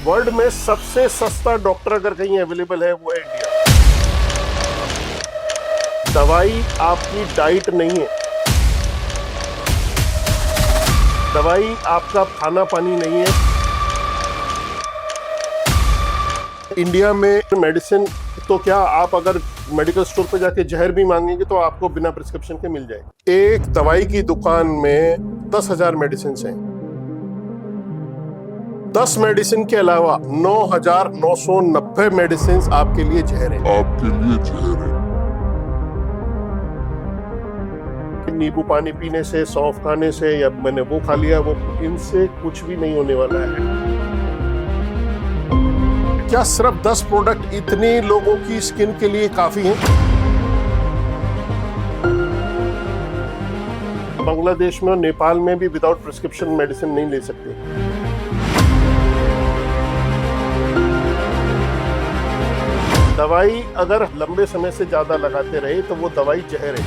World में सबसे सस्ता डॉक्टर अगर कहीं अवेलेबल है वो है इंडिया। दवाई आपकी डाइट नहीं है, दवाई आपका खाना पानी नहीं है। इंडिया में मेडिसिन तो क्या, आप अगर मेडिकल स्टोर पे जाके जहर भी मांगेंगे तो आपको बिना प्रिस्क्रिप्शन के मिल जाएगी। एक दवाई की दुकान में 10,000 मेडिसिन हैं। 10 मेडिसिन के अलावा 9,990 मेडिसिन आपके लिए जहर है। नींबू पानी पीने से, सौंफ खाने से, या मैंने वो खा लिया, वो इनसे कुछ भी नहीं होने वाला है। क्या सिर्फ 10 प्रोडक्ट इतने लोगों की स्किन के लिए काफी हैं? बांग्लादेश में और नेपाल में भी विदाउट प्रिस्क्रिप्शन मेडिसिन नहीं ले सकते। दवाई अगर लंबे समय से ज्यादा लगाते रहे तो वो दवाई जहर है।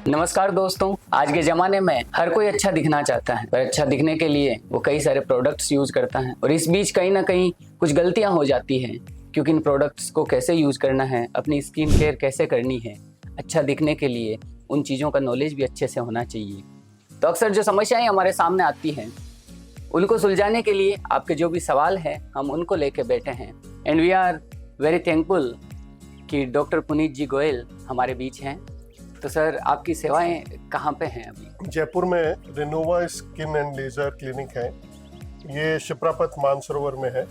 नमस्कार दोस्तों, आज के ज़माने में हर कोई अच्छा दिखना चाहता है, पर अच्छा दिखने के लिए वो कई सारे प्रोडक्ट्स यूज़ करता है और इस बीच कहीं ना कहीं कुछ गलतियां हो जाती हैं, क्योंकि इन प्रोडक्ट्स को कैसे यूज़ करना है, अपनी स्किन केयर कैसे करनी है, अच्छा दिखने के लिए उन चीज़ों का नॉलेज भी अच्छे से होना चाहिए। तो अक्सर जो समस्याएँ हमारे सामने आती हैं उनको सुलझाने के लिए आपके जो भी सवाल हैं हम उनको लेके बैठे हैं। And we are very thankful कि डॉक्टर पुनीत जी गोयल हमारे बीच हैं। तो सर, आपकी सेवाएं कहाँ पे हैं अभी? जयपुर में Renova skin and laser clinic है, ये शिप्रापत मानसरोवर में है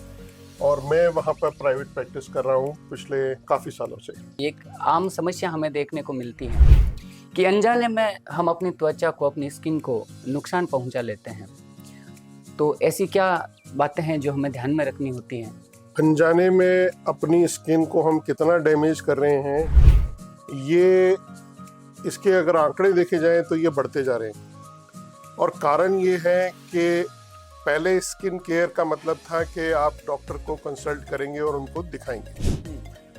और मैं वहाँ पर प्राइवेट प्रैक्टिस कर रहा हूँ पिछले काफ़ी सालों से। एक आम समस्या हमें देखने को मिलती है कि अनजाने में हम अपनी त्वचा को, अपनी स्किन को नुकसान पहुँचा लेते हैं। तो ऐसी क्या बातें हैं जो हमें ध्यान में रखनी होती हैं? अनजाने में अपनी स्किन को हम कितना डैमेज कर रहे हैं, ये इसके अगर आंकड़े देखे जाएं तो ये बढ़ते जा रहे हैं। और कारण ये है कि पहले स्किन केयर का मतलब था कि आप डॉक्टर को कंसल्ट करेंगे और उनको दिखाएंगे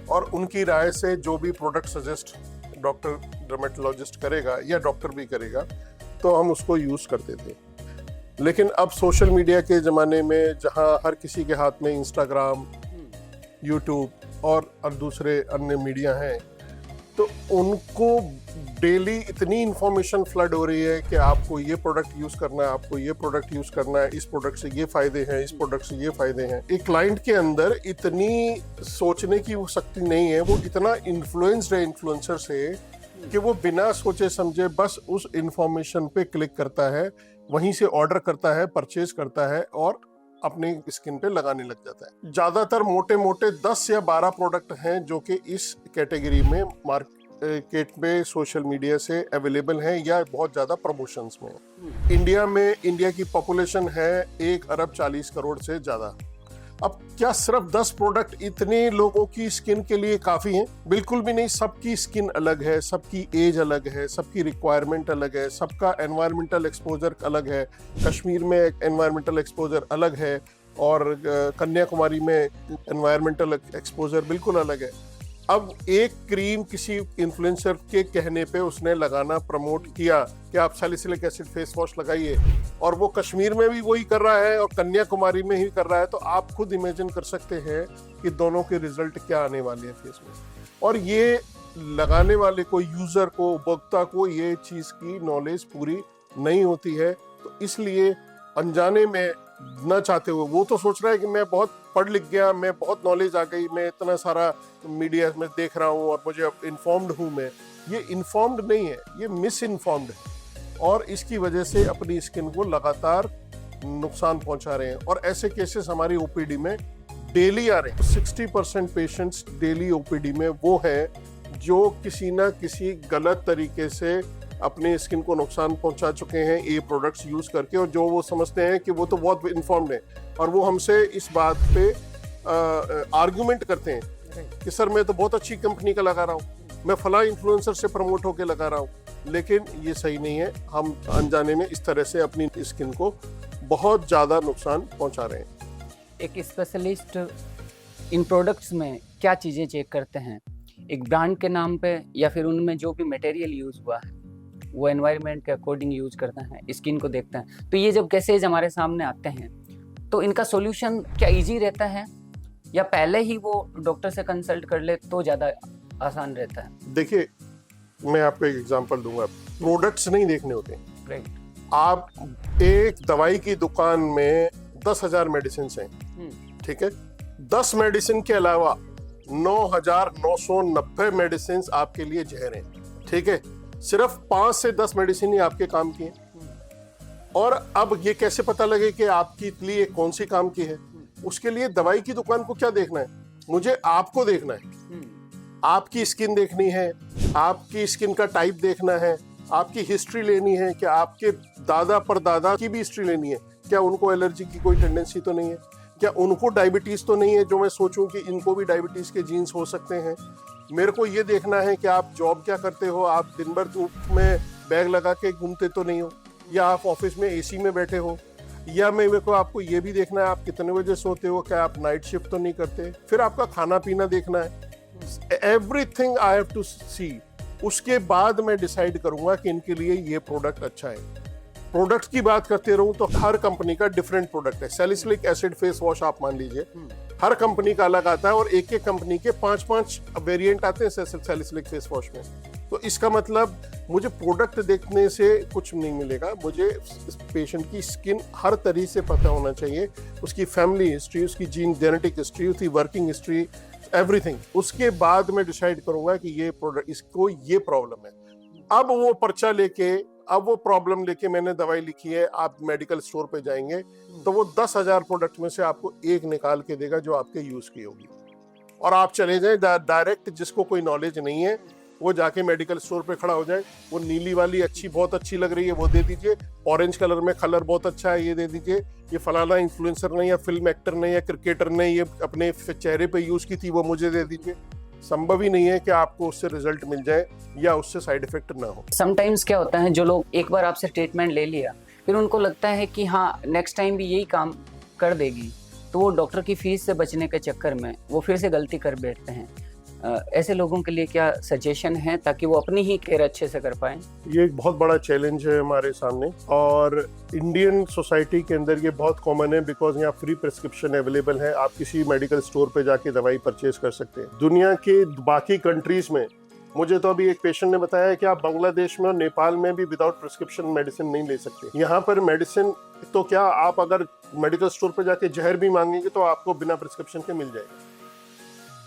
और उनकी राय से जो भी प्रोडक्ट सजेस्ट डॉक्टर डर्मेटोलॉजिस्ट करेगा या डॉक्टर भी करेगा तो हम उसको यूज़ करते थे। लेकिन अब सोशल मीडिया के ज़माने में, जहाँ हर किसी के हाथ में इंस्टाग्राम, यूट्यूब और दूसरे अन्य मीडिया हैं, तो उनको डेली इतनी इंफॉर्मेशन फ्लड हो रही है कि आपको ये प्रोडक्ट यूज़ करना है, आपको ये प्रोडक्ट यूज़ करना है, इस प्रोडक्ट से ये फ़ायदे हैं, इस प्रोडक्ट से ये फ़ायदे हैं। एक क्लाइंट के अंदर इतनी सोचने की वो शक्ति नहीं है, वो इतना इन्फ्लुएंस्ड है इन्फ्लुएंसर से कि वो बिना सोचे समझे बस उस इंफॉर्मेशन पे क्लिक करता है, वहीं से ऑर्डर करता है, परचेज करता है और अपनी स्किन पे लगाने लग जाता है। ज्यादातर मोटे मोटे 10 या 12 प्रोडक्ट हैं जो कि इस कैटेगरी में मार्केट में सोशल मीडिया से अवेलेबल हैं या बहुत ज्यादा प्रमोशंस में। इंडिया की पॉपुलेशन है 1 अरब 40 करोड़ से ज्यादा। अब क्या सिर्फ 10 प्रोडक्ट इतने लोगों की स्किन के लिए काफी हैं? बिल्कुल भी नहीं। सबकी स्किन अलग है, सबकी एज अलग है, सबकी रिक्वायरमेंट अलग है, सबका एनवायरमेंटल एक्सपोजर अलग है। कश्मीर में एनवायरमेंटल एक्सपोजर अलग है और कन्याकुमारी में एनवायरमेंटल एक्सपोजर बिल्कुल अलग है। अब एक क्रीम किसी इन्फ्लुएंसर के कहने पे उसने लगाना प्रमोट किया कि आप सैलिसिलिक एसिड फेस वॉश लगाइए, और वो कश्मीर में भी वही कर रहा है और कन्याकुमारी में ही कर रहा है, तो आप खुद इमेजिन कर सकते हैं कि दोनों के रिजल्ट क्या आने वाले हैं फेस में। और ये लगाने वाले को, यूजर को, उपभोक्ता को ये चीज की नॉलेज पूरी नहीं होती है। तो इसलिए अनजाने में, न चाहते हुए, वो तो सोच रहा है कि मैं बहुत पढ़ लिख गया, मैं बहुत नॉलेज आ गई, मैं इतना सारा मीडिया में देख रहा हूँ और मुझे अब इन्फॉर्म्ड हूँ। मैं ये इन्फॉर्म्ड नहीं है, ये मिस इन्फॉर्म्ड है और इसकी वजह से अपनी स्किन को लगातार नुकसान पहुंचा रहे हैं। और ऐसे केसेस हमारी ओपीडी में डेली आ रहे हैं। 60% पेशेंट्स डेली ओपीडी में वो है जो किसी ना किसी गलत तरीके से अपनी स्किन को नुकसान पहुंचा चुके हैं ये प्रोडक्ट्स यूज करके, और जो वो समझते हैं कि वो तो बहुत इन्फॉर्म्ड है और वो हमसे इस बात पे आर्गुमेंट करते हैं कि सर मैं तो बहुत अच्छी कंपनी का लगा रहा हूँ, मैं फला इन्फ्लुएंसर से प्रमोट होकर लगा रहा हूँ। लेकिन ये सही नहीं है। हम अनजाने में इस तरह से अपनी स्किन को बहुत ज़्यादा नुकसान पहुंचा रहे हैं। एक स्पेशलिस्ट इन प्रोडक्ट्स में क्या चीज़ें चेक करते हैं? एक ब्रांड के नाम पे या फिर उनमें जो भी मटेरियल यूज़ हुआ है वो एनवायरनमेंट के अकॉर्डिंग यूज करते हैं, स्किन को देखते हैं। तो ये जब केसेज हमारे सामने आते हैं तो इनका सॉल्यूशन क्या इजी रहता है या पहले ही वो डॉक्टर से कंसल्ट कर ले तो ज़्यादा आसान रहता है? देखिए, मैं आपको एक एग्जांपल दूंगा। प्रोडक्ट्स नहीं देखने होते। राइट। आप एक दवाई की दुकान में 10,000 मेडिसिन हैं, ठीक है। 10 मेडिसिन के अलावा 9,990 मेडिसिन आपके लिए जहर हैं, ठीक है। सिर्फ 5 से 10 मेडिसिन ही आपके काम की हैं। और अब ये कैसे पता लगे कि आपके लिए कौन सी काम की है? उसके लिए दवाई की दुकान को क्या देखना है? मुझे आपको देखना है, आपकी स्किन देखनी है, आपकी स्किन का टाइप देखना है, आपकी हिस्ट्री लेनी है कि आपके दादा परदादा की भी हिस्ट्री लेनी है। क्या उनको एलर्जी की कोई टेंडेंसी तो नहीं है? क्या उनको डायबिटीज तो नहीं है जो मैं सोचूं कि इनको भी डायबिटीज के जीन्स हो सकते हैं? मेरे को ये देखना है कि आप जॉब क्या करते हो, आप दिन भर धूप में बैग लगा के घूमते तो नहीं हो, या आप ऑफिस में एसी में बैठे हो, या मेरे को आपको ये भी देखना है आप कितने बजे सोते हो, क्या आप नाइट शिफ्ट तो नहीं करते। फिर आपका खाना पीना देखना है। एवरीथिंग आई हैव टू सी। उसके बाद मैं डिसाइड करूंगा कि इनके लिए ये प्रोडक्ट अच्छा है। प्रोडक्ट की बात करते रहूं तो हर कंपनी का डिफरेंट प्रोडक्ट है। सैलिसिलिक एसिड फेस वॉश आप मान लीजिए, हर कंपनी का अलग आता है और एक एक कंपनी के 5-5 वेरिएंट आते हैं सैलिसिलिक फेस वॉश में। तो इसका मतलब मुझे प्रोडक्ट देखने से कुछ नहीं मिलेगा, मुझे पेशेंट की स्किन हर तरीके से पता होना चाहिए, उसकी फैमिली हिस्ट्री, उसकी जीन जेनेटिक हिस्ट्री, उसकी वर्किंग हिस्ट्री, एवरीथिंग। उसके बाद मैं डिसाइड करूंगा कि ये प्रोडक्ट, इसको ये प्रॉब्लम है। अब वो पर्चा लेके, अब वो प्रॉब्लम लेके मैंने दवाई लिखी है, आप मेडिकल स्टोर पे जाएंगे तो वो 10,000 प्रोडक्ट में से आपको एक निकाल के देगा जो आपके यूज की होगी। और आप चले जाएं डायरेक्ट, जिसको कोई नॉलेज नहीं है वो जाके मेडिकल स्टोर पे खड़ा हो जाए, वो नीली वाली अच्छी, बहुत अच्छी लग रही है वो दे दीजिए, ऑरेंज कलर में कलर बहुत अच्छा है ये दे दीजिए, ये फलाना इन्फ्लुएंसर ने या फिल्म एक्टर ने या क्रिकेटर ने ये अपने चेहरे पे यूज की थी वो मुझे दे दीजिए। संभव ही नहीं है कि आपको उससे रिजल्ट मिल जाए या उससे साइड इफेक्ट ना हो। समटाइम्स क्या होता है, जो लोग एक बार आपसे ट्रीटमेंट ले लिया फिर उनको लगता है कि हाँ नेक्स्ट टाइम भी यही काम कर देगी, तो वो डॉक्टर की फीस से बचने के चक्कर में वो फिर से गलती कर बैठते हैं। ऐसे लोगों के लिए क्या सजेशन है ताकि वो अपनी ही केयर अच्छे से कर पाएं? ये एक बहुत बड़ा चैलेंज है हमारे सामने और इंडियन सोसाइटी के अंदर ये बहुत कॉमन है, बिकॉज यहाँ फ्री प्रिस्क्रिप्शन अवेलेबल है। आप किसी मेडिकल स्टोर पे जाके दवाई परचेज कर सकते हैं। दुनिया के बाकी कंट्रीज में, मुझे तो अभी एक पेशेंट ने बताया है कि आप बांग्लादेश में और नेपाल में भी विदाउट प्रिस्क्रिप्शन मेडिसिन नहीं ले सकते। यहाँ पर मेडिसिन तो क्या, आप अगर मेडिकल स्टोर पे जाके जहर भी मांगेंगे तो आपको बिना प्रिस्क्रिप्शन के मिल जाएगा।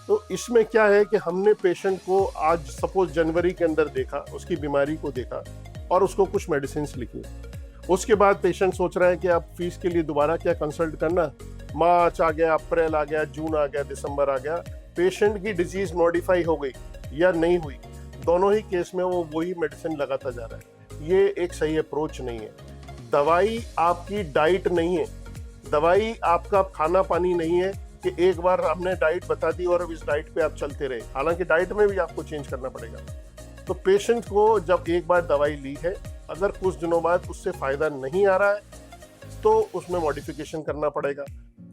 तो इसमें क्या है कि हमने पेशेंट को आज सपोज जनवरी के अंदर देखा, उसकी बीमारी को देखा और उसको कुछ मेडिसिन लिखी। उसके बाद पेशेंट सोच रहा है कि अब फीस के लिए दोबारा क्या कंसल्ट करना, मार्च आ गया, अप्रैल आ गया, जून आ गया, दिसंबर आ गया, पेशेंट की डिजीज मॉडिफाई हो गई या नहीं हुई, दोनों ही केस में वो वही मेडिसिन लगाता जा रहा है। ये एक सही अप्रोच नहीं है। दवाई आपकी डाइट नहीं है, दवाई आपका खाना पानी नहीं है कि एक बार हमने डाइट बता दी और अब इस डाइट पे आप चलते रहे। हालांकि डाइट में भी आपको चेंज करना पड़ेगा। तो पेशेंट को जब एक बार दवाई ली है, अगर कुछ दिनों बाद उससे फायदा नहीं आ रहा है तो उसमें मॉडिफिकेशन करना पड़ेगा,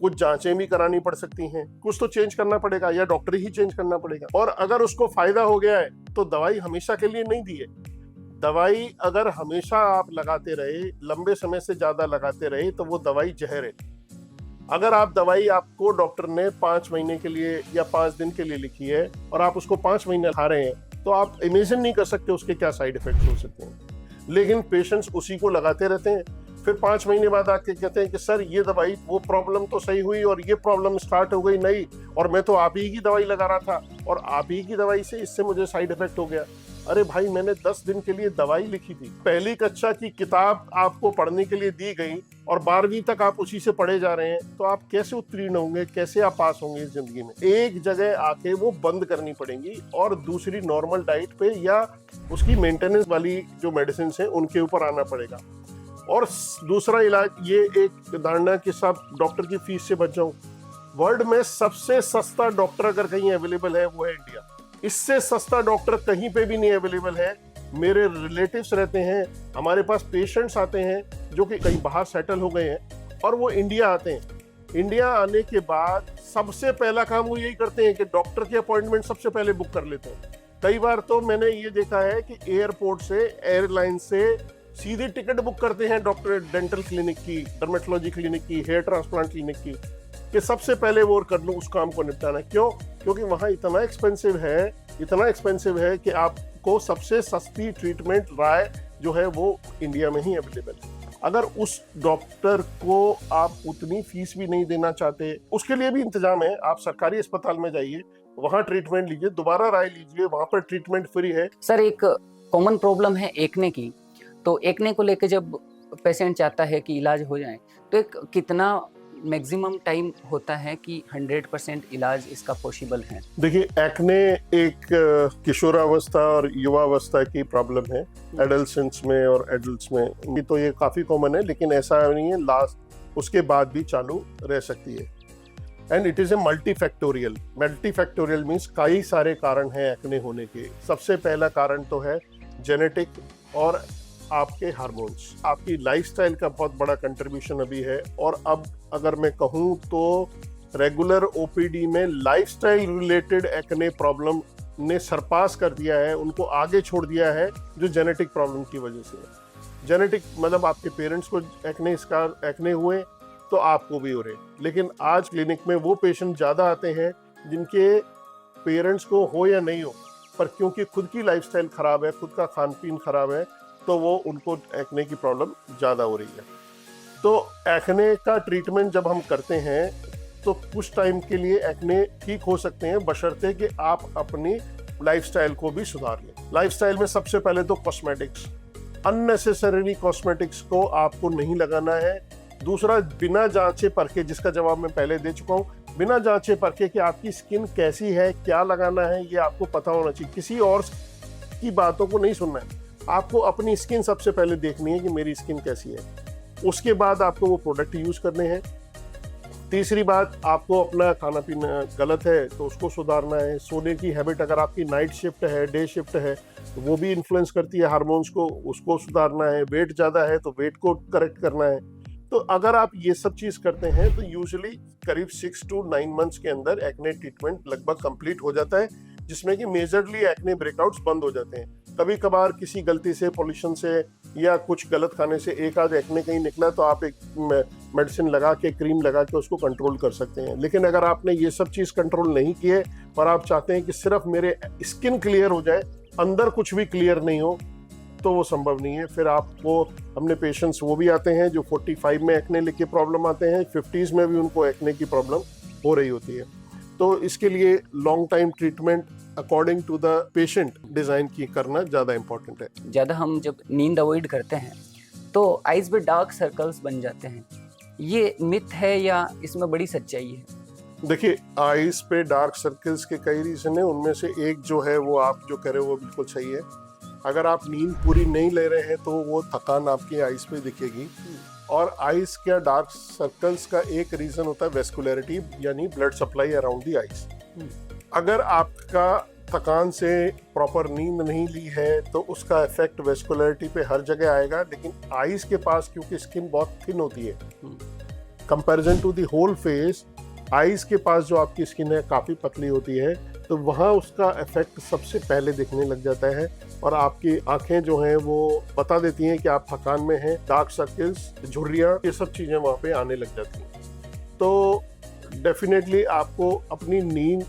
कुछ जांचें भी करानी पड़ सकती हैं, कुछ तो चेंज करना पड़ेगा या डॉक्टर ही चेंज करना पड़ेगा। और अगर उसको फायदा हो गया है तो दवाई हमेशा के लिए नहीं दी है। दवाई अगर हमेशा आप लगाते रहे, लंबे समय से ज्यादा लगाते रहे, तो वो दवाई जहर है। अगर आप दवाई, आपको डॉक्टर ने 5 महीने के लिए या 5 दिन के लिए लिखी है और आप उसको 5 महीने खा रहे हैं, तो आप इमेजिन नहीं कर सकते उसके क्या साइड इफेक्ट्स हो सकते हैं। लेकिन पेशेंट्स उसी को लगाते रहते हैं, फिर 5 महीने बाद आके कहते हैं कि सर ये दवाई, वो प्रॉब्लम तो सही हुई और ये प्रॉब्लम स्टार्ट हो गई नई, और मैं तो आप ही की दवाई लगा रहा था और आप ही की दवाई से इससे मुझे साइड इफेक्ट हो गया। अरे भाई, मैंने 10 दिन के लिए दवाई लिखी थी, पहली कक्षा की किताब आपको पढ़ने के लिए दी गई और 12वीं तक आप उसी से पढ़े जा रहे हैं, तो आप कैसे उत्तीर्ण होंगे, कैसे आप पास होंगे इस जिंदगी में? एक जगह आके वो बंद करनी पड़ेगी और दूसरी नॉर्मल डाइट पे या उसकी मेंटेनेंस वाली जो मेडिसिन है उनके ऊपर आना पड़ेगा। और दूसरा इलाज, ये एक धारणा कि सब डॉक्टर की फीस से बच जाऊं। वर्ल्ड में सबसे सस्ता डॉक्टर अगर कहीं अवेलेबल है वो है इंडिया। इससे सस्ता डॉक्टर कहीं पे भी नहीं अवेलेबल है। मेरे रिलेटिव्स रहते हैं, हमारे पास पेशेंट्स आते हैं जो कि कहीं बाहर सेटल हो गए हैं और वो इंडिया आते हैं। इंडिया आने के बाद सबसे पहला काम वो यही करते हैं कि डॉक्टर की अपॉइंटमेंट सबसे पहले बुक कर लेते हैं। कई बार तो मैंने ये देखा है कि एयरपोर्ट से, एयरलाइन से सीधे टिकट बुक करते हैं डॉक्टर डेंटल क्लिनिक की, डर्मेटोलॉजी क्लिनिक की, हेयर ट्रांसप्लांट क्लिनिक की, कि सबसे पहले वो कर लो, उस काम को निपटाना। क्यों? क्योंकि वहाँ इतना एक्सपेंसिव है कि आपको सबसे सस्ती ट्रीटमेंट राय जो है वो इंडिया में ही अवेलेबल है। अगर उस डॉक्टर को आप उतनी फीस भी नहीं देना चाहते, उसके लिए भी इंतजाम है। आप सरकारी अस्पताल में जाइए, वहाँ ट्रीटमेंट लीजिए, दोबारा राय लीजिए, वहाँ पर ट्रीटमेंट फ्री है। सर, एक कॉमन प्रॉब्लम है एक्ने की, तो एक्ने को लेकर जब पेशेंट चाहता है कि इलाज हो जाए, तो एक कितना मैक्सिमम टाइम होता है कि 100% इलाज इसका पॉसिबल है? देखिए, एक्ने एक किशोरावस्था और युवावस्था की प्रॉब्लम है, एडल्सेंट्स में और एडल्ट्स में। तो ये काफी कॉमन है, लेकिन ऐसा नहीं है लास्ट उसके बाद भी चालू रह सकती है। And it is a multifactorial means कई सारे कारण हैं एक्ने होने के। सबसे पहला कारण तो है जेनेटिक और आपके हार्मोन्स। आपकी लाइफस्टाइल का बहुत बड़ा कंट्रीब्यूशन अभी है। और अब अगर मैं कहूँ तो रेगुलर ओपीडी में लाइफस्टाइल रिलेटेड एक्ने प्रॉब्लम ने सरपास कर दिया है, उनको आगे छोड़ दिया है, जो जेनेटिक प्रॉब्लम की वजह से है। जेनेटिक मतलब आपके पेरेंट्स को एक्ने हुए तो आपको भी हो रहे। लेकिन आज क्लिनिक में वो पेशेंट ज़्यादा आते हैं जिनके पेरेंट्स को हो या नहीं हो, पर क्योंकि खुद की लाइफस्टाइल खराब है, खुद का खान पीन खराब है, तो वो उनको एक्ने की प्रॉब्लम ज़्यादा हो रही है। तो एक्ने का ट्रीटमेंट जब हम करते हैं तो कुछ टाइम के लिए एक्ने ठीक हो सकते हैं, बशर्ते कि आप अपनी लाइफस्टाइल को भी सुधार लें। लाइफस्टाइल में सबसे पहले तो कॉस्मेटिक्स, अननेसेसरी कॉस्मेटिक्स को आपको नहीं लगाना है। दूसरा, बिना जांचे परखे, जिसका जवाब मैं पहले दे चुका हूँ, बिना जांचे परखे कि आपकी स्किन कैसी है, क्या लगाना है, ये आपको पता होना चाहिए। किसी और की बातों को नहीं सुनना है, आपको अपनी स्किन सबसे पहले देखनी है कि मेरी स्किन कैसी है। उसके बाद आपको वो प्रोडक्ट यूज करने हैं। तीसरी बात, आपको अपना खाना पीना गलत है तो उसको सुधारना है। सोने की हैबिट, अगर आपकी नाइट शिफ्ट है, डे शिफ्ट है, तो वो भी इन्फ्लुएंस करती है हार्मोन्स को, उसको सुधारना है। वेट ज़्यादा है तो वेट को करेक्ट करना है। तो अगर आप ये सब चीज़ करते हैं तो यूजुअली करीब 6 to 9 मंथ्स के अंदर एक्ने ट्रीटमेंट लगभग कंप्लीट हो जाता है, जिसमें कि मेजरली एक्ने ब्रेकआउट्स बंद हो जाते हैं। कभी कभार किसी गलती से, पॉल्यूशन से या कुछ गलत खाने से एक आध एक्ने कहीं निकला तो आप एक मेडिसिन लगा के, क्रीम लगा के उसको कंट्रोल कर सकते हैं। लेकिन अगर आपने ये सब चीज़ कंट्रोल नहीं किए और आप चाहते हैं कि सिर्फ मेरे स्किन क्लियर हो जाए, अंदर कुछ भी क्लियर नहीं हो, तो वो संभव नहीं है। फिर आपको, हमने पेशेंट्स वो भी आते हैं जो 45 में एक्ने लेके प्रॉब्लम आते हैं, 50s में भी उनको एक्ने की प्रॉब्लम हो रही होती है। तो इसके लिए long time treatment according to the patient design की करना ज़्यादा इंपॉर्टेंट है। ज़्यादा हम जब नींद अवॉइड करते हैं तो आइज पे डार्क सर्कल्स बन जाते हैं, ये मिथ है या इसमें बड़ी सच्चाई है? देखिए, आइज पे डार्क सर्कल्स के कई रीजन है, उनमें से एक जो है वो आप जो कह रहे हो वो बिल्कुल सही है। अगर आप नींद पूरी नहीं ले रहे हैं तो वो थकान आपकी आइज पे दिखेगी। और आइज के डार्क सर्कल्स का एक रीजन होता है वेस्कुलरिटी, यानी blood supply around the eyes. अगर आपका थकान से प्रॉपर नींद नहीं ली है तो उसका इफेक्ट वेस्कुलरिटी पे हर जगह आएगा। लेकिन आइज के पास क्योंकि स्किन बहुत थिन होती है comparison to the whole face, eyes के पास जो आपकी स्किन है काफ़ी पतली होती है, तो वहाँ उसका इफेक्ट सबसे पहले दिखने लग जाता है और आपकी आंखें जो हैं वो बता देती हैं कि आप थकान में हैं। डार्क सर्कल्स, झुर्रियाँ, ये सब चीज़ें वहाँ पे आने लग जाती हैं। तो डेफिनेटली आपको अपनी नींद,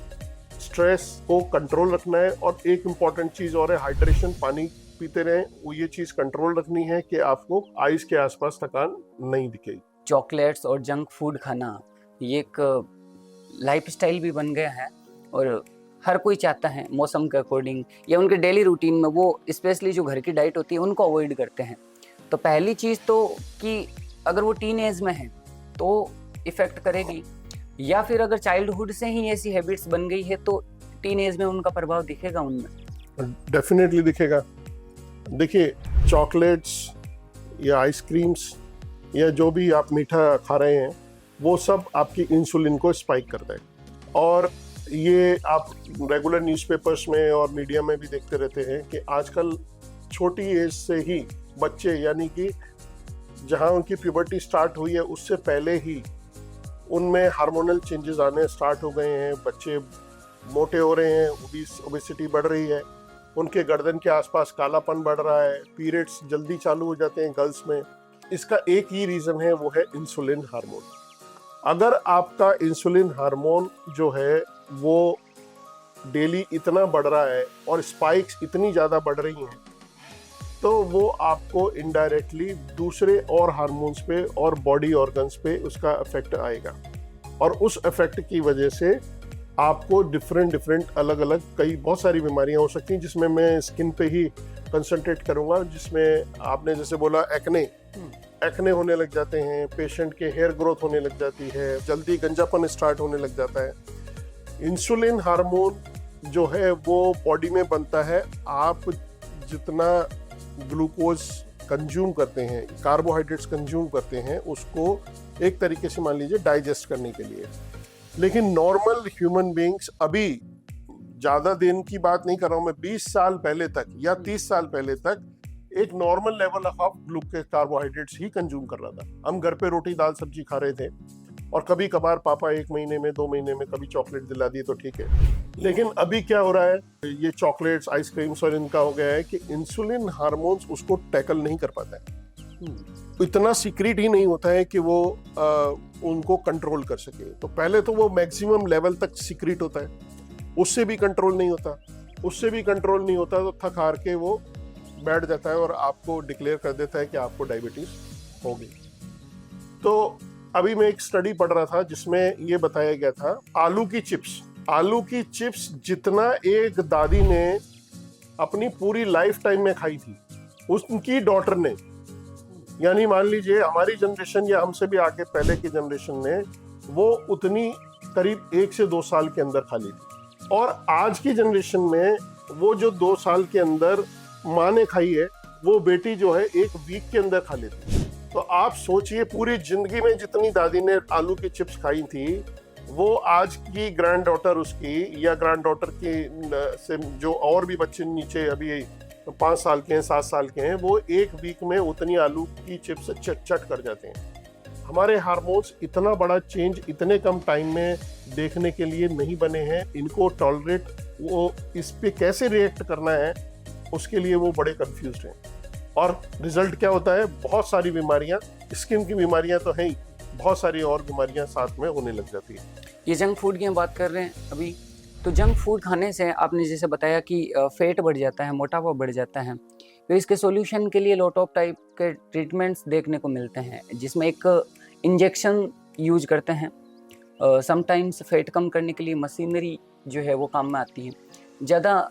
स्ट्रेस को कंट्रोल रखना है। और एक इम्पॉर्टेंट चीज़ और है, हाइड्रेशन, पानी पीते रहें। वो ये चीज़ कंट्रोल रखनी है कि आपको आइज के आसपास थकान नहीं दिखेगी। चॉकलेट्स और जंक फूड खाना ये एक लाइफस्टाइल भी बन गया है और हर कोई चाहता है मौसम के अकॉर्डिंग या उनके डेली रूटीन में वो स्पेशली जो घर की डाइट होती है उनको अवॉइड करते हैं। तो पहली चीज़ तो कि अगर वो टीन एज में है तो इफ़ेक्ट करेगी, या फिर अगर चाइल्डहुड से ही ऐसी हैबिट्स बन गई है तो टीन एज में उनका प्रभाव दिखेगा उनमें? डेफिनेटली दिखेगा। देखिए, चॉकलेट्स या आइसक्रीम्स या जो भी आप मीठा खा रहे हैं वो सब आपकी इंसुलिन को स्पाइक करता है। और ये आप रेगुलर न्यूज़पेपर्स में और मीडिया में भी देखते रहते हैं कि आजकल छोटी एज से ही बच्चे, यानी कि जहां उनकी प्यूबर्टी स्टार्ट हुई है उससे पहले ही उनमें हार्मोनल चेंजेस आने स्टार्ट हो गए हैं। बच्चे मोटे हो रहे हैं, ओबेसिटी बढ़ रही है, उनके गर्दन के आसपास कालापन बढ़ रहा है, पीरियड्स जल्दी चालू हो जाते हैं गर्ल्स में, इसका एक ही रीजन है, वो है इंसुलिन हार्मोन। अगर आपका इंसुलिन हार्मोन जो है वो डेली इतना बढ़ रहा है और स्पाइक्स इतनी ज़्यादा बढ़ रही हैं, तो वो आपको इनडायरेक्टली दूसरे और हार्मोन्स पे और बॉडी ऑर्गन्स पे उसका इफेक्ट आएगा, और उस इफेक्ट की वजह से आपको डिफरेंट अलग अलग कई बहुत सारी बीमारियां हो सकती हैं, जिसमें मैं स्किन पे ही कंसंट्रेट करूंगा। जिसमें आपने जैसे बोला एक्ने होने लग जाते हैं, पेशेंट के हेयर ग्रोथ होने लग जाती है, जल्दी गंजापन स्टार्ट होने लग जाता है। इंसुलिन हार्मोन जो है वो बॉडी में बनता है, आप जितना ग्लूकोज कंज्यूम करते हैं, कार्बोहाइड्रेट्स कंज्यूम करते हैं, उसको एक तरीके से मान लीजिए डाइजेस्ट करने के लिए। लेकिन नॉर्मल ह्यूमन बीइंग्स, अभी ज़्यादा दिन की बात नहीं कर रहा हूँ मैं, 20 साल पहले तक या 30 साल पहले तक एक normal level of glucose carbohydrates he consume कर रहा था। हम घर पे रोटी दाल सब्जी खा रहे थे, और कभी कभार पापा 1 महीने में 2 महीने में कभी चॉकलेट दिला दिए तो ठीक है। लेकिन अभी क्या हो रहा है, ये चॉकलेट्स आइसक्रीम्स और इनका हो गया है कि इंसुलिन हार्मोन्स उसको टैकल नहीं कर पाता है, इतना सीक्रेट ही नहीं होता है कि वो उनको कंट्रोल कर सके। तो पहले तो वो मैक्सिमम लेवल तक सीक्रेट होता है, उससे भी कंट्रोल नहीं होता, तो थक हार के वो बैठ जाता है और आपको डिक्लेयर कर देता है कि आपको डायबिटीज हो गई। तो अभी मैं एक स्टडी पढ़ रहा था जिसमें ये बताया गया था, आलू की चिप्स जितना एक दादी ने अपनी पूरी लाइफ टाइम में खाई थी, उनकी डॉटर ने, यानी मान लीजिए हमारी जनरेशन या हमसे भी आगे पहले की जनरेशन ने वो उतनी करीब 1 से 2 साल के अंदर खा ली थी। और आज की जनरेशन में वो जो 2 साल के अंदर माँ ने खाई है, वो बेटी जो है 1 वीक के अंदर खा लेती है। तो आप सोचिए, पूरी जिंदगी में जितनी दादी ने आलू की चिप्स खाई थी, वो आज की ग्रैंड डॉटर उसकी या ग्रैंड डॉटर की से जो और भी बच्चे नीचे अभी 5 साल के हैं, 7 साल के हैं, वो 1 वीक में उतनी आलू की चिप्स चट कर जाते हैं। हमारे हार्मोन्स इतना बड़ा चेंज इतने कम टाइम में देखने के लिए नहीं बने हैं। इनको टॉलरेट, वो इस पे कैसे रिएक्ट करना है, उसके लिए वो बड़े कंफ्यूज्ड हैं। और रिजल्ट क्या होता है, बहुत सारी बीमारियां, स्किन की बीमारियां तो हैं ही, बहुत सारी और बीमारियां साथ में होने लग जाती है। ये जंक फूड की हम बात कर रहे हैं अभी, तो जंक फूड खाने से आपने जैसे बताया कि फैट बढ़ जाता है, मोटापा बढ़ जाता है, तो इसके सॉल्यूशन के लिए लॉट ऑफ टाइप के ट्रीटमेंट्स देखने को मिलते हैं, जिसमें एक इंजेक्शन यूज करते हैं, समटाइम्स फैट कम करने के लिए मशीनरी जो है वो काम में आती है। ज़्यादा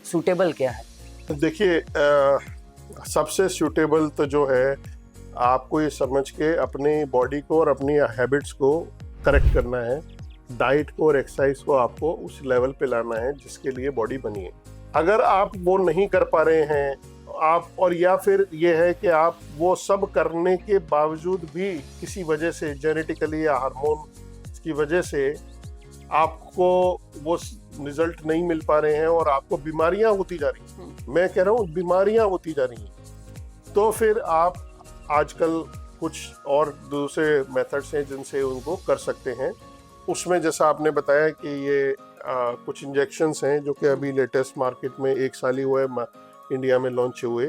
सूटेबल क्या है? देखिए, सबसे सूटेबल तो जो है, आपको ये समझ के अपनी बॉडी को और अपनी हैबिट्स को करेक्ट करना है, डाइट को और एक्सरसाइज को आपको उस लेवल पे लाना है जिसके लिए बॉडी बनी है। अगर आप वो नहीं कर पा रहे हैं आप, और या फिर ये है कि आप वो सब करने के बावजूद भी किसी वजह से, जेनेटिकली या हार्मोन की वजह से आपको वो रिजल्ट नहीं मिल पा रहे हैं और आपको बीमारियां होती जा रही हैं, मैं कह रहा हूँ बीमारियां होती जा रही हैं, तो फिर आप आजकल कुछ और दूसरे मेथड्स हैं जिनसे उनको कर सकते हैं। उसमें जैसा आपने बताया कि ये कुछ इंजेक्शंस हैं जो कि अभी लेटेस्ट मार्केट में 1 साल ही हुए इंडिया में लॉन्च हुए,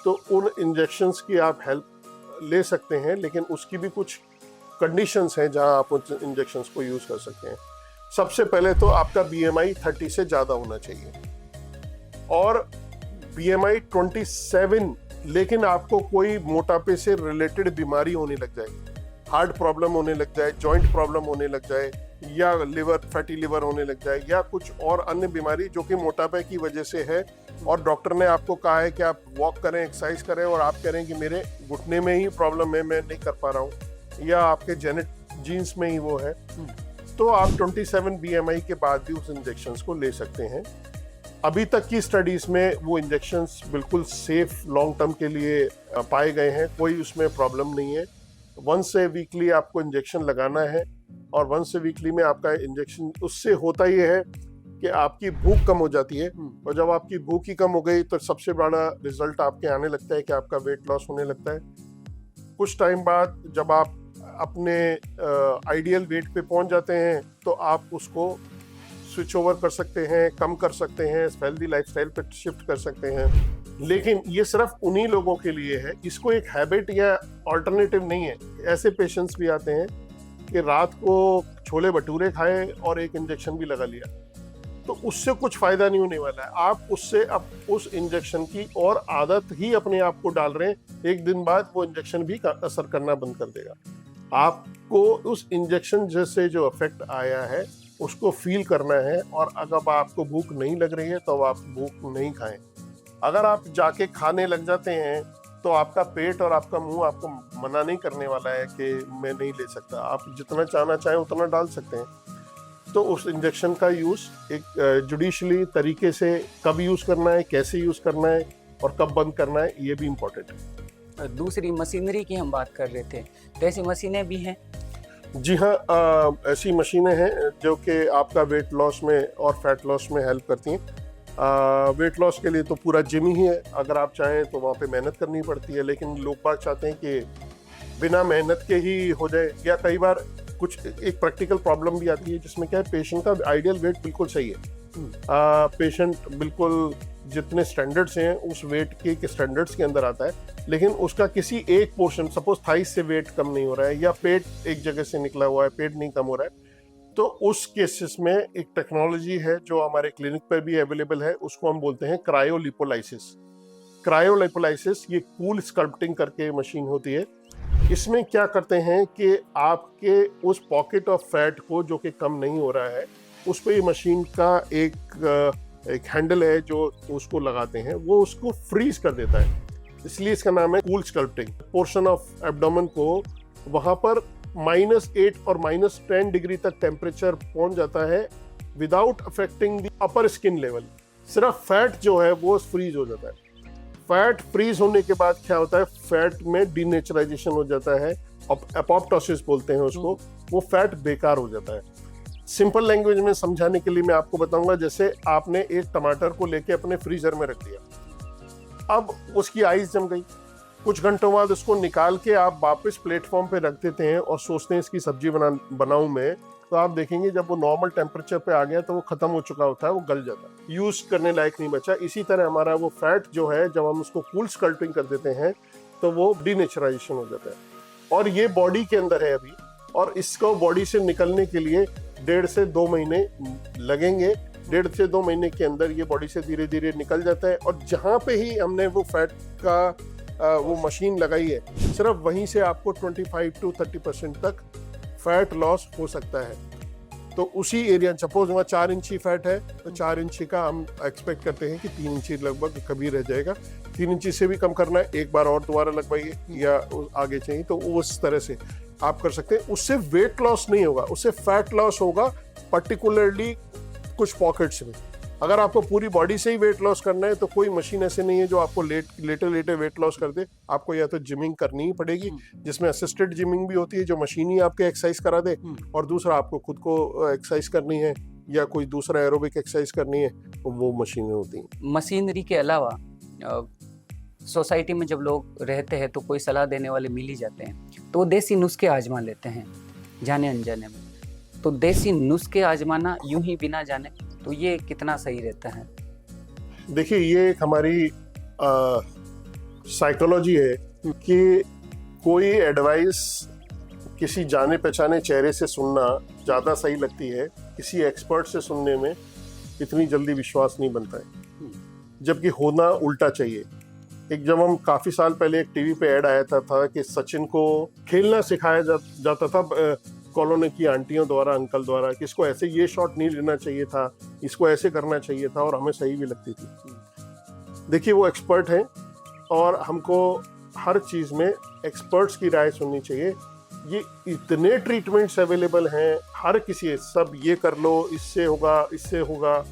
तो उन इंजेक्शंस की आप हेल्प ले सकते हैं, लेकिन उसकी भी कुछ कंडीशंस हैं जहां आप उन इंजेक्शंस को यूज कर सकते हैं। सबसे पहले तो आपका BMI 30 से ज़्यादा होना चाहिए, और BMI 27, लेकिन आपको कोई मोटापे से रिलेटेड बीमारी होने लग जाए, हार्ट प्रॉब्लम होने लग जाए, जॉइंट प्रॉब्लम होने लग जाए, या फैटी लिवर होने लग जाए, या कुछ और अन्य बीमारी जो कि मोटापे की वजह से है, और डॉक्टर ने आपको कहा है कि आप वॉक करें, एक्सरसाइज करें, और आप कह रहे हैं कि मेरे घुटने में ही प्रॉब्लम है, मैं नहीं कर पा रहा हूँ, या आपके जीन्स में ही वो है, तो आप 27 BMI के बाद भी उस इंजेक्शंस को ले सकते हैं। अभी तक की स्टडीज में वो इंजेक्शंस बिल्कुल सेफ लॉन्ग टर्म के लिए पाए गए हैं, कोई उसमें प्रॉब्लम नहीं है। 1 से वीकली आपको इंजेक्शन लगाना है, और 1 से वीकली में आपका इंजेक्शन, उससे होता ये है कि आपकी भूख कम हो जाती है, और जब आपकी भूख ही कम हो गई तो सबसे बड़ा रिजल्ट आपके आने लगता है कि आपका वेट लॉस होने लगता है। कुछ टाइम बाद जब आप अपने आइडियल वेट पे पहुंच जाते हैं, तो आप उसको स्विच ओवर कर सकते हैं, कम कर सकते हैं, हेल्दी लाइफस्टाइल पे शिफ्ट कर सकते हैं। लेकिन ये सिर्फ उन्हीं लोगों के लिए है, इसको एक हैबिट या ऑल्टरनेटिव नहीं है। ऐसे पेशेंट्स भी आते हैं कि रात को छोले भटूरे खाए और एक इंजेक्शन भी लगा लिया, तो उससे कुछ फायदा नहीं होने वाला है। आप उससे अब उस इंजेक्शन की और आदत ही अपने आप को डाल रहे हैं। एक दिन बाद वो इंजेक्शन भी असर करना बंद कर देगा। आपको उस इंजेक्शन जैसे जो इफेक्ट आया है उसको फील करना है, और अगर आपको भूख नहीं लग रही है तो आप भूख नहीं खाएं। अगर आप जाके खाने लग जाते हैं तो आपका पेट और आपका मुंह आपको मना नहीं करने वाला है कि मैं नहीं ले सकता। आप जितना चाहना चाहें उतना डाल सकते हैं। तो उस इंजेक्शन का यूज़ एक जुडिशली तरीके से कब यूज़ करना है, कैसे यूज़ करना है और कब बंद करना है, ये भी इम्पोर्टेंट है। दूसरी मशीनरी की हम बात कर रहे थे, तो ऐसी मशीनें भी हैं? जी हाँ, ऐसी मशीनें हैं जो कि आपका वेट लॉस में और फैट लॉस में हेल्प करती हैं। वेट लॉस के लिए तो पूरा जिम ही है, अगर आप चाहें तो वहाँ पे मेहनत करनी पड़ती है, लेकिन लोग बाग चाहते हैं कि बिना मेहनत के ही हो जाए। या कई बार कुछ एक प्रैक्टिकल प्रॉब्लम भी आती है जिसमें क्या है, पेशेंट का आइडियल वेट बिल्कुल सही है, पेशेंट बिल्कुल जितने स्टैंडर्ड्स हैं उस वेट के स्टैंडर्ड्स के अंदर आता है, लेकिन उसका किसी एक पोर्शन, सपोज थाइस से वेट कम नहीं हो रहा है या पेट एक जगह से निकला हुआ है, पेट नहीं कम हो रहा है, तो उस केसेस में एक टेक्नोलॉजी है जो हमारे क्लिनिक पर भी अवेलेबल है, उसको हम बोलते हैं क्रायोलिपोलाइसिस। क्रायोलिपोलाइसिस ये कूल स्कल्पटिंग करके मशीन होती है। इसमें क्या करते हैं कि आपके उस पॉकेट ऑफ फैट को जो कि कम नहीं हो रहा है, उस पर ये मशीन का एक हैंडल है जो उसको लगाते हैं, वो उसको फ्रीज कर देता है, इसलिए इसका नाम है cool sculpting. Portion of abdomen को वहां पर -8 और -10 डिग्री तक टेम्परेचर पहुंच जाता है without affecting the upper skin level. सिर्फ फैट जो है वो फ्रीज हो जाता है। फैट फ्रीज होने के बाद क्या होता है, फैट में डीनेचराइजेशन हो जाता है, एपोप्टोसिस बोलते हैं उसको, वो फैट बेकार हो जाता है। सिंपल लैंग्वेज में समझाने के लिए मैं आपको बताऊंगा, जैसे आपने एक टमाटर को लेके अपने फ्रीजर में रख दिया, अब उसकी आइस जम गई, कुछ घंटों बाद उसको निकाल के आप वापस प्लेटफॉर्म पे रख देते हैं और सोचते हैं इसकी सब्जी बनाऊं मैं, तो आप देखेंगे जब वो नॉर्मल टेम्परेचर पे आ गया तो वो खत्म हो चुका होता है, वो गल जाता है, यूज करने लायक नहीं बचा। इसी तरह हमारा वो फैट जो है, जब हम उसको कूल स्कल्पटिंग कर देते हैं तो वो डीनेचराइजेशन हो जाता है, और ये बॉडी के अंदर है अभी, और इसको बॉडी से निकलने के लिए 1.5 से 2 महीने लगेंगे। 1.5 से 2 महीने के अंदर ये बॉडी से धीरे धीरे निकल जाता है, और जहाँ पे ही हमने वो फैट का वो मशीन लगाई है, सिर्फ वहीं से आपको 25 to 30% तक फैट लॉस हो सकता है। तो उसी एरिया, सपोज वहाँ 4 इंची फैट है तो 4 इंची का हम एक्सपेक्ट करते हैं कि 3 इंची लगभग कभी रह जाएगा। 3 इंची से भी कम करना है, एक बार और दोबारा लगवाइए, या आगे चाहिए तो उस तरह से आप कर सकते हैं। उससे वेट लॉस नहीं होगा, उससे फैट लॉस होगा, पर्टिकुलरली कुछ पॉकेट्स में। अगर आपको पूरी बॉडी से ही वेट लॉस करना है तो कोई मशीन ऐसे नहीं है जो आपको लेटे वेट लॉस कर दे। आपको या तो जिमिंग करनी ही पड़ेगी, जिसमें असिस्टेड जिमिंग भी होती है, जो मशीन ही आपके एक्सरसाइज करा दे, और दूसरा आपको खुद को एक्सरसाइज करनी है या कोई दूसरा एरोबिक एक्सरसाइज करनी है, वो मशीनें होती हैं। मशीनरी के अलावा सोसाइटी में जब लोग रहते हैं तो कोई सलाह देने वाले मिल ही जाते हैं, तो वो देसी नुस्खे आजमा लेते हैं जाने अनजाने में। तो देसी नुस्खे आजमाना यूं ही बिना जाने, तो ये कितना सही रहता है? देखिए, ये एक हमारी साइकोलॉजी है कि कोई एडवाइस किसी जाने पहचाने चेहरे से सुनना ज़्यादा सही लगती है, किसी एक्सपर्ट से सुनने में इतनी जल्दी विश्वास नहीं बनता है, जबकि होना उल्टा चाहिए। जब हम काफ़ी साल पहले एक टीवी पे ऐड आया था कि सचिन को खेलना सिखाया जाता था कॉलोनी की आंटियों द्वारा, अंकल द्वारा, कि इसको ऐसे ये शॉट नहीं लेना चाहिए था, इसको ऐसे करना चाहिए था, और हमें सही भी लगती थी। देखिए, वो एक्सपर्ट हैं और हमको हर चीज़ में एक्सपर्ट्स की राय सुननी चाहिए। ये इतने ट्रीटमेंट्स अवेलेबल हैं, हर किसी, सब ये कर लो, इससे होगा, इससे होगा,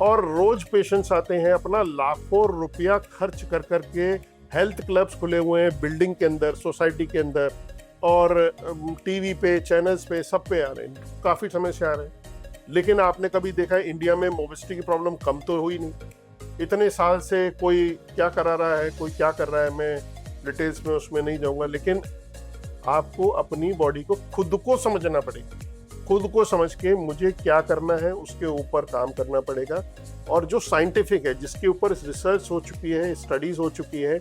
और रोज पेशेंट्स आते हैं, अपना लाखों रुपया खर्च कर करके हेल्थ क्लब्स खुले हुए हैं बिल्डिंग के अंदर, सोसाइटी के अंदर, और टीवी पे, चैनल्स पे, सब पे आ रहे हैं, काफ़ी समय से आ रहे हैं। लेकिन आपने कभी देखा है इंडिया में मोबिलिटी की प्रॉब्लम कम तो हुई नहीं। इतने साल से कोई क्या करा रहा है, कोई क्या कर रहा है, मैं डिटेल्स में उसमें नहीं जाऊंगा, लेकिन आपको अपनी बॉडी को खुद को समझना पड़ेगा, खुद को समझ के मुझे क्या करना है उसके ऊपर काम करना पड़ेगा, और जो साइंटिफिक है, जिसके ऊपर रिसर्च हो चुकी है, स्टडीज हो चुकी है,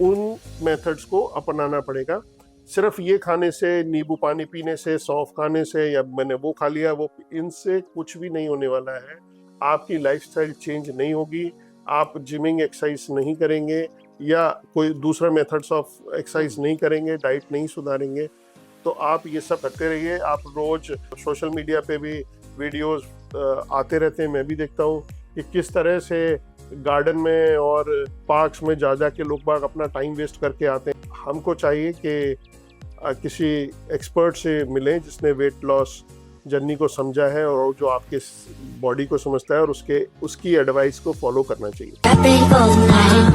उन मेथड्स को अपनाना पड़ेगा। सिर्फ ये खाने से, नींबू पानी पीने से, सौंफ खाने से, या मैंने वो खा लिया, वो, इनसे कुछ भी नहीं होने वाला है। आपकी लाइफस्टाइल चेंज नहीं होगी, आप जिमिंग एक्सरसाइज नहीं करेंगे या कोई दूसरा मेथड्स ऑफ एक्सरसाइज नहीं करेंगे, डाइट नहीं सुधारेंगे, तो आप ये सब करते रहिए। आप रोज सोशल मीडिया पे भी वीडियोस आते रहते हैं, मैं भी देखता हूँ कि किस तरह से गार्डन में और पार्क्स में जा के लोग बाग अपना टाइम वेस्ट करके आते हैं। हमको चाहिए कि किसी एक्सपर्ट से मिलें जिसने वेट लॉस जर्नी को समझा है और जो आपके बॉडी को समझता है, और उसकी एडवाइस को फॉलो करना चाहिए। That big golden light,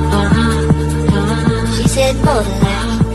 she said golden light.